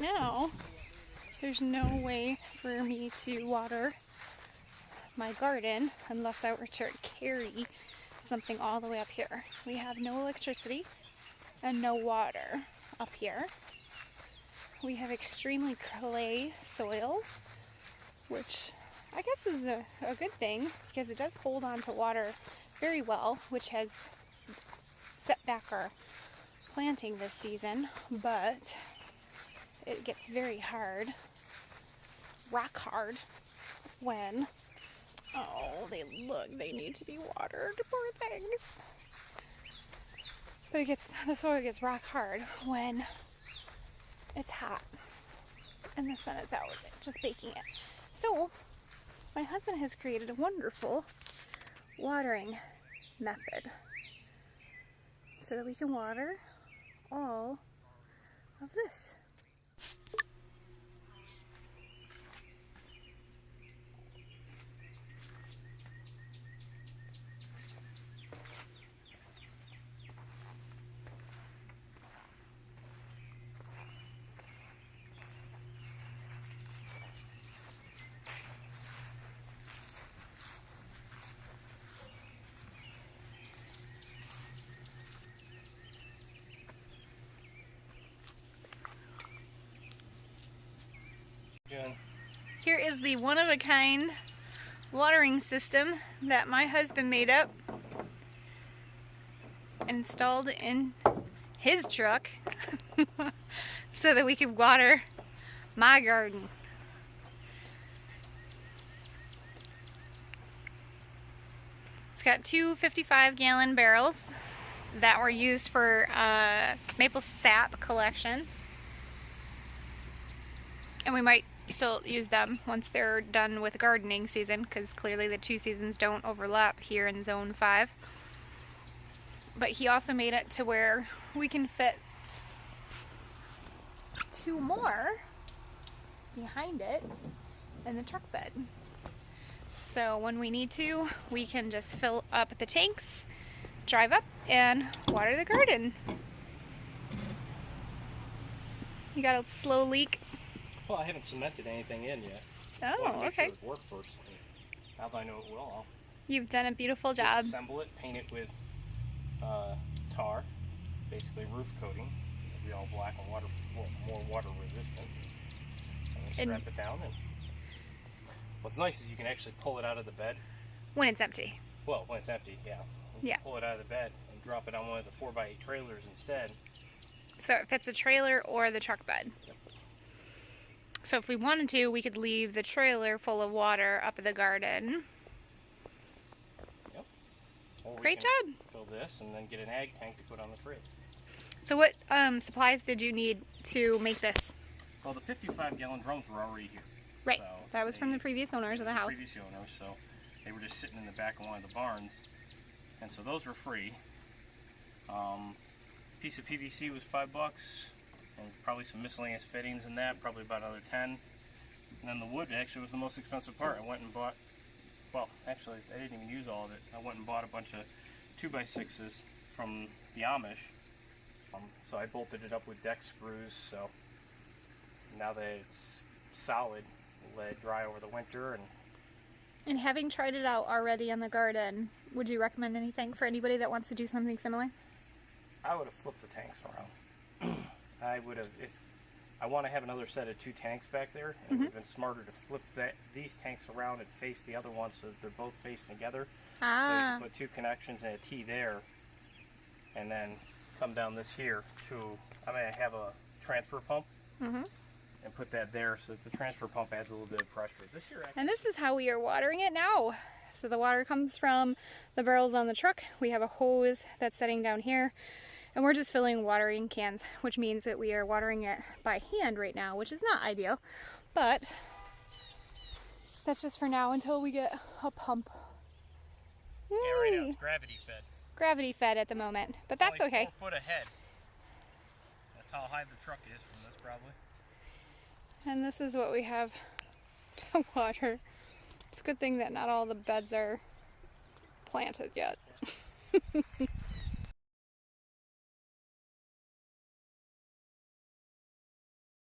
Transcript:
now, there's no way for me to water my garden unless I were to carry something all the way up here. We have no electricity and no water up here. We have extremely clay soil, which I guess is a good thing because it does hold on to water very well, which has set back our planting this season, but it gets very hard, rock hard, when, oh, they need to be watered, poor things. But the soil gets rock hard when it's hot and the sun is out just baking it. So my husband has created a wonderful watering method so that we can water all of this. Here is the one-of-a-kind watering system that my husband made up and installed in his truck so that we could water my garden. It's got two 55-gallon barrels that were used for maple sap collection, and we might still use them once they're done with gardening season, because clearly the two seasons don't overlap here in Zone 5. But he also made it to where we can fit two more behind it in the truck bed. So when we need to, we can just fill up the tanks, drive up, and water the garden. You got a slow leak? Well, I haven't cemented anything in yet. Oh, okay. Sure it worked first. Now that I know it will, You've done a beautiful job. Assemble it, paint it with tar, basically roof coating. It'll be all black and more water resistant. And then strap it down. And what's nice is you can actually pull it out of the bed. When it's empty. Well, when it's empty, yeah. Yeah. Pull it out of the bed and drop it on one of the 4x8 trailers instead. So it fits the trailer or the truck bed. Yep. So if we wanted to, we could leave the trailer full of water up in the garden. Yep. Or Great job. Fill this and then get an ag tank to put on the trailer. So what supplies did you need to make this? Well, the 55-gallon drums were already here. Right. So that was from the previous owners of the house. Previous owners, so they were just sitting in the back of one of the barns. And so those were free. Piece of PVC was $5. And probably some miscellaneous fittings in that, probably about another 10. And then the wood actually was the most expensive part. I went and bought, well, actually, I didn't even use all of it. I went and bought a bunch of 2x6s from the Amish. So I bolted it up with deck screws, so now that it's solid, let it dry over the winter. And having tried it out already in the garden, would you recommend anything for anybody that wants to do something similar? I would have flipped the tanks around. I would have, if I want to have another set of two tanks back there, it would have been smarter to flip these tanks around and face the other ones so that they're both facing together. Ah. So you can put two connections and a T there, and then come down this here to, I mean, I have a transfer pump, and put that there so that the transfer pump adds a little bit of pressure. This year, and this is how we are watering it now. So the water comes from the barrels on the truck. We have a hose that's sitting down here. And we're just filling watering cans, which means that we are watering it by hand right now, which is not ideal, but that's just for now until we get a pump. Yay. Yeah, right now it's gravity fed. Gravity fed at the moment, but that's only okay. 4 foot ahead. That's how high the truck is from this, probably. And this is what we have to water. It's a good thing that not all the beds are planted yet.